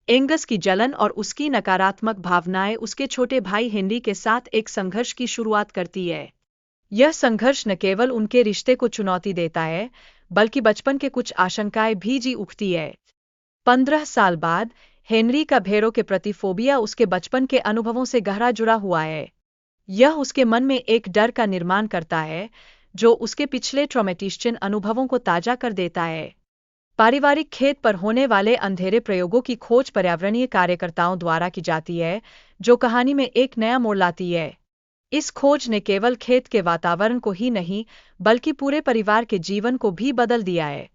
Angus की जलन और उसकी नकारात्मक भावनाएं उसके छोटे भाई हेनरी के साथ एक संघर्ष की शुरुआत करती है। यह संघर्ष न केवल उनके रिश्ते को चुनौती देता है, बल्कि बचपन के कुछ आशंकाएं भी जी उठती है। 15 साल बाद हेनरी का भेड़ों के प्रति फोबिया उसके बचपन के अनुभवों से गहरा जुड़ा हुआ है। यह उसके मन में एक डर का निर्माण करता है, जो उसके पिछले ट्रॉमेटिस्टिक अनुभवों को ताजा कर देता है। पारिवारिक खेत पर होने वाले अंधेरे प्रयोगों की खोज पर्यावरणीय कार्यकर्ताओं द्वारा की जाती है, जो कहानी में एक नया मोड़ लाती है। इस खोज ने केवल खेत के वातावरण को ही नहीं, बल्कि पूरे परिवार के जीवन को भी बदल दिया है।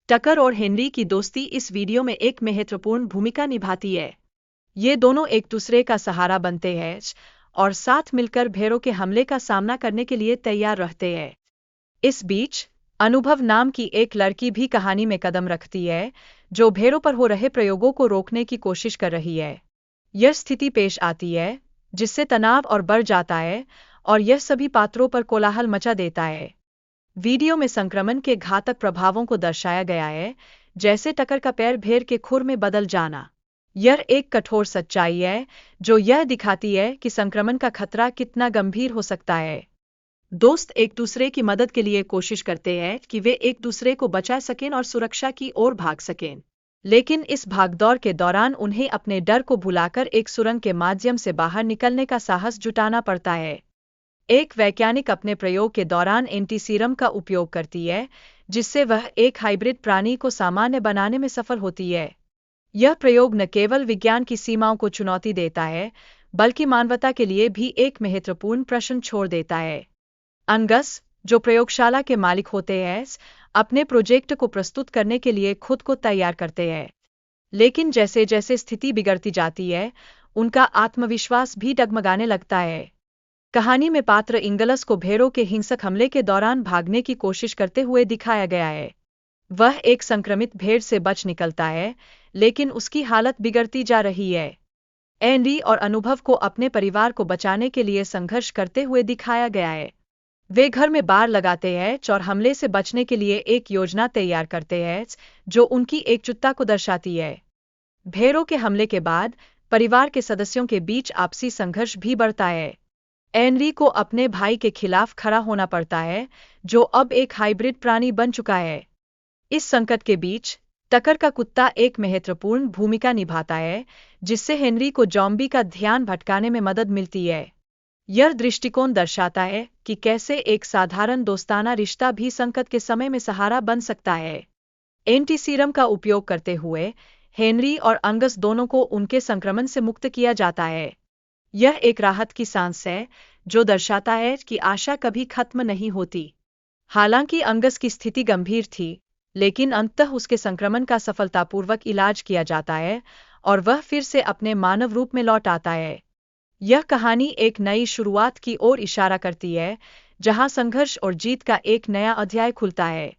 टकर और हेनरी की दोस्ती इस वीडियो में एक महत्वपूर्ण भूमिका निभाती है। ये दोनों एक दूसरे का सहारा बनते हैं और साथ मिलकर भेड़ों के हमले का सामना करने के लिए तैयार रहते हैं। इस बीच अनुभव नाम की एक लड़की भी कहानी में कदम रखती है, जो भेड़ों पर हो रहे प्रयोगों को रोकने की कोशिश कर रही है। यह स्थिति पेश आती है जिससे तनाव और बढ़ जाता है, और यह सभी पात्रों पर कोलाहल मचा देता है। वीडियो में संक्रमण के घातक प्रभावों को दर्शाया गया है, जैसे टकर का पैर भेड़ के खुर में बदल जाना। यह एक कठोर सच्चाई है जो यह दिखाती है कि संक्रमण का खतरा कितना गंभीर हो सकता है। दोस्त एक दूसरे की मदद के लिए कोशिश करते हैं कि वे एक दूसरे को बचा सकें और सुरक्षा की ओर भाग सकें, लेकिन इस भागदौड़ के दौरान उन्हें अपने डर को भुलाकर एक सुरंग के माध्यम से बाहर निकलने का साहस जुटाना पड़ता है। एक वैज्ञानिक अपने प्रयोग के दौरान एंटीसीरम का उपयोग करती है, जिससे वह एक हाइब्रिड प्राणी को सामान्य बनाने में सफल होती है। यह प्रयोग न केवल विज्ञान की सीमाओं को चुनौती देता है, बल्कि मानवता के लिए भी एक महत्वपूर्ण प्रश्न छोड़ देता है। अंगस, जो प्रयोगशाला के मालिक होते हैं, अपने प्रोजेक्ट को प्रस्तुत करने के लिए खुद को तैयार करते हैं। लेकिन जैसे जैसे स्थिति बिगड़ती जाती है, उनका आत्मविश्वास भी डगमगाने लगता है। कहानी में पात्र इंगलस को भेड़ों के हिंसक हमले के दौरान भागने की कोशिश करते हुए दिखाया गया है। वह एक संक्रमित भेड़ से बच निकलता है, लेकिन उसकी हालत बिगड़ती जा रही है। एंडी और अनुभव को अपने परिवार को बचाने के लिए संघर्ष करते हुए दिखाया गया है। वे घर में बाड़ लगाते हैं और हमले से बचने के लिए एक योजना तैयार करते हैं, जो उनकी एकजुटता को दर्शाती है। भेड़ों के हमले के बाद परिवार के सदस्यों के बीच आपसी संघर्ष भी बढ़ता है। एनरी को अपने भाई के खिलाफ खड़ा होना पड़ता है, जो अब एक हाइब्रिड प्राणी बन चुका है। इस संकट के बीच टकर का कुत्ता एक महत्वपूर्ण भूमिका निभाता है, जिससे हेनरी को जॉम्बी का ध्यान भटकाने में मदद मिलती है। यह दृष्टिकोण दर्शाता है कि कैसे एक साधारण दोस्ताना रिश्ता भी संकट के समय में सहारा बन सकता है। एंटीसीरम का उपयोग करते हुए हेनरी और अंगस दोनों को उनके संक्रमण से मुक्त किया जाता है। यह एक राहत की सांस है, जो दर्शाता है कि आशा कभी खत्म नहीं होती। हालांकि अंगस की स्थिति गंभीर थी, लेकिन अंततः उसके संक्रमण का सफलतापूर्वक इलाज किया जाता है और वह फिर से अपने मानव रूप में लौट आता है। यह कहानी एक नई शुरुआत की ओर इशारा करती है, जहां संघर्ष और जीत का एक नया अध्याय खुलता है।